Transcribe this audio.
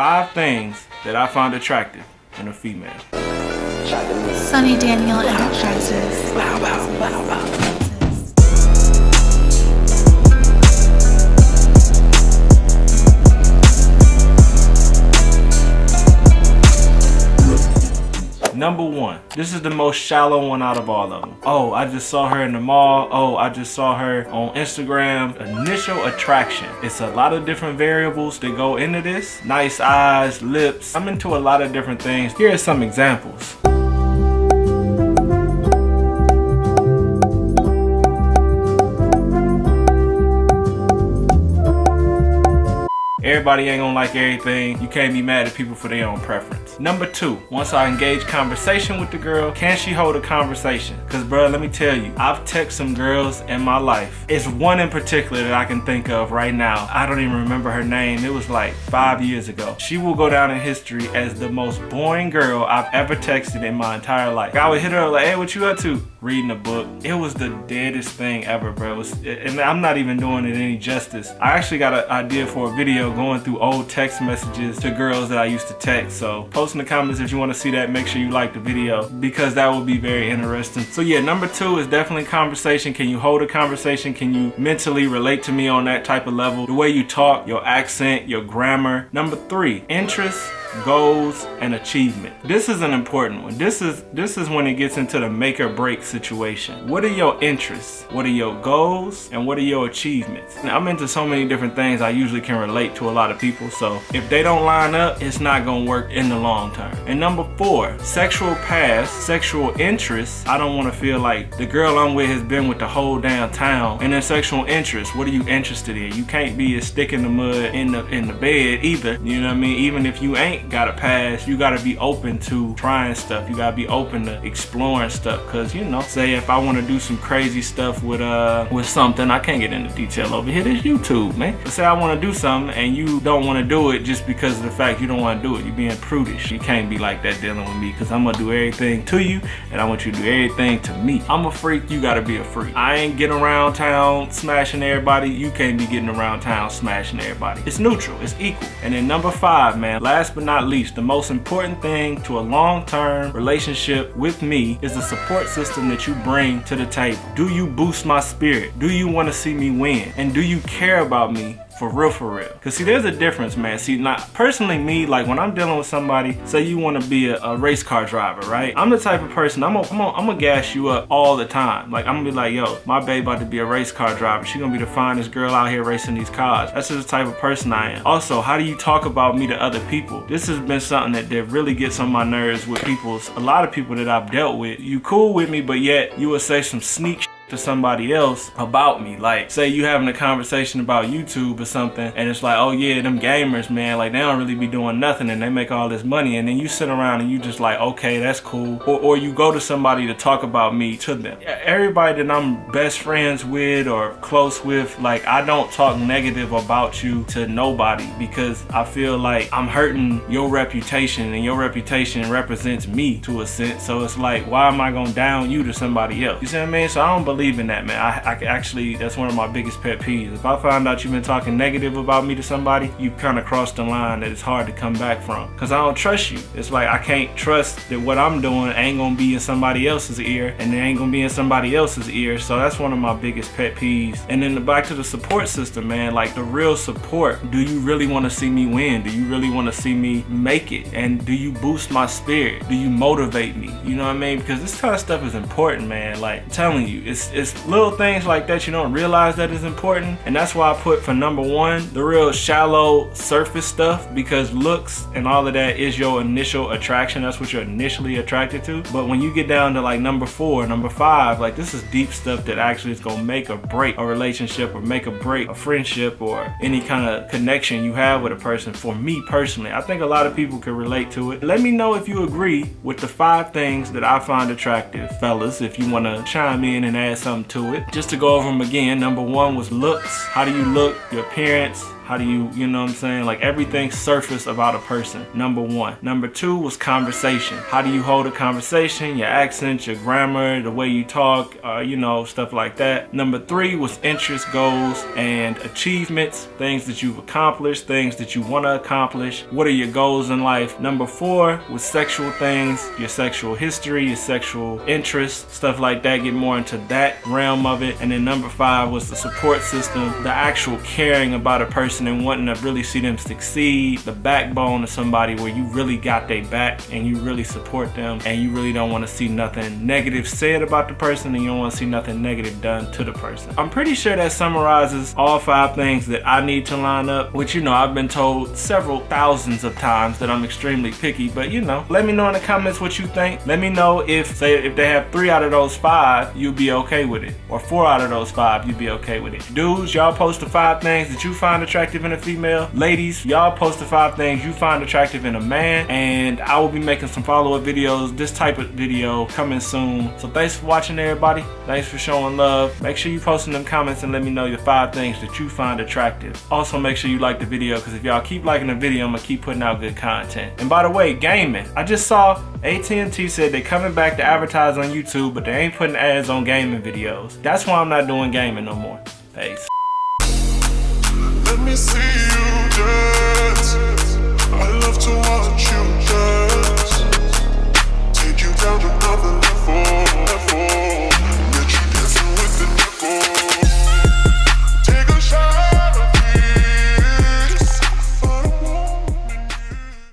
5 things that I find attractive in a female. Sonny Daniel advertisers. Number 1. This is the most shallow one out of all of them. Oh, I just saw her in the mall. Oh, I just saw her on Instagram. Initial attraction. It's a lot of different variables that go into this. Nice eyes, lips. I'm into a lot of different things. Here are some examples. Everybody ain't gonna like everything. You can't be mad at people for their own preference. Number 2, once I engage conversation with the girl, can she hold a conversation? Cause bro, let me tell you, I've texted some girls in my life. It's one in particular that I can think of right now. I don't even remember her name. It was like 5 years ago. She will go down in history as the most boring girl I've ever texted in my entire life. I would hit her like, hey, what you up to? Reading a book. It was the deadest thing ever, bro. And I'm not even doing it any justice. I actually got an idea for a video going through old text messages to girls that I used to text. So post in the comments if you want to see that. Make sure you like the video because that will be very interesting. So yeah, number 2 is definitely conversation. Can you hold a conversation? Can you mentally relate to me on that type of level? The way you talk, your accent, your grammar. Number 3, interests, goals, and achievement. This is an important one. This is when it gets into the make or break situation. What are your interests? What are your goals? And what are your achievements? Now, I'm into so many different things I usually can relate to a lot of people, so if they don't line up, it's not gonna work in the long term. And number 4, sexual past, sexual interests. I don't want to feel like the girl I'm with has been with the whole damn town. And then sexual interests, what are you interested in? You can't be a stick in the mud in the bed either. You know what I mean? Even if you ain't got a pass, you gotta be open to trying stuff. You gotta be open to exploring stuff. Cause you know, say if I want to do some crazy stuff with something, I can't get into detail over here. This YouTube, man. But say I want to do something and you don't want to do it just because of the fact you don't want to do it. You're being prudish. You can't be like that dealing with me, cause I'm gonna do everything to you and I want you to do everything to me. I'm a freak, you gotta be a freak. I ain't getting around town smashing everybody. You can't be getting around town smashing everybody. It's neutral, it's equal. And then number 5, man, last but not least, the most important thing to a long-term relationship with me is the support system that you bring to the table. Do you boost my spirit? Do you want to see me win? And do you care about me? For real. Cause see, there's a difference, man. See, not personally me, like when I'm dealing with somebody, say you want to be a race car driver, right? I'm the type of person, I'm gonna gas you up all the time. Like I'm gonna be like, yo, my babe about to be a race car driver. She gonna be the finest girl out here racing these cars. That's just the type of person I am. Also, how do you talk about me to other people? This has been something that really gets on my nerves with a lot of people that I've dealt with. You cool with me, but yet you will say some sneak to somebody else about me. Like say you having a conversation about YouTube or something and it's like, oh yeah, them gamers, man, like they don't really be doing nothing and they make all this money, and then you sit around and you just like, okay, that's cool. Or you go to somebody to talk about me to them. Everybody that I'm best friends with or close with, like I don't talk negative about you to nobody because I feel like I'm hurting your reputation and your reputation represents me to a sense. So it's like, why am I gonna down you to somebody else? You see what I mean? So I don't believe in that, man. I actually, that's one of my biggest pet peeves. If I find out you've been talking negative about me to somebody, you kind of crossed the line that it's hard to come back from. Cause I don't trust you. It's like I can't trust that what I'm doing ain't gonna be in somebody else's ear, and it ain't gonna be in somebody else's ear. So that's one of my biggest pet peeves. And then back to the support system, man. Like the real support. Do you really want to see me win? Do you really want to see me make it? And do you boost my spirit? Do you motivate me? You know what I mean? Because this kind of stuff is important, man. Like I'm telling you, it's little things like that you don't realize that is important. And that's why I put for number 1 the real shallow surface stuff, because looks and all of that is your initial attraction. That's what you're initially attracted to. But when you get down to like number 4, number 5, like this is deep stuff that actually is gonna make or break a relationship or make or break a friendship or any kind of connection you have with a person. For me personally, I think a lot of people can relate to it. Let me know if you agree with the 5 things that I find attractive, fellas, if you want to chime in and add something to it. Just to go over them again, number 1 was looks. How do you look? Your appearance. How do you, you know what I'm saying? Like everything surface about a person, number one. Number two was conversation. How do you hold a conversation? Your accent, your grammar, the way you talk, you know, stuff like that. Number three was interest, goals, and achievements, things that you've accomplished, things that you want to accomplish. What are your goals in life? Number four was sexual things, your sexual history, your sexual interests, stuff like that. Get more into that realm of it. And then number five was the support system, the actual caring about a person and wanting to really see them succeed, the backbone of somebody where you really got their back and you really support them and you really don't want to see nothing negative said about the person and you don't want to see nothing negative done to the person. I'm pretty sure that summarizes all five things that I need to line up, which, you know, I've been told several thousands of times that I'm extremely picky, but you know, let me know in the comments what you think. Let me know if, say, if they have 3 out of those 5, you'd be okay with it, or 4 out of those 5, you'd be okay with it. Dudes, y'all post the 5 things that you find attractive in a female. Ladies, y'all post the 5 things you find attractive in a man, and I will be making some follow-up videos, this type of video coming soon. So thanks for watching, everybody. Thanks for showing love. Make sure you post in them comments and let me know your 5 things that you find attractive. Also, make sure you like the video, because if y'all keep liking the video, I'm gonna keep putting out good content. And by the way, gaming. I just saw AT&T said they're coming back to advertise on YouTube, but they ain't putting ads on gaming videos. That's why I'm not doing gaming no more. Peace. Let me see you,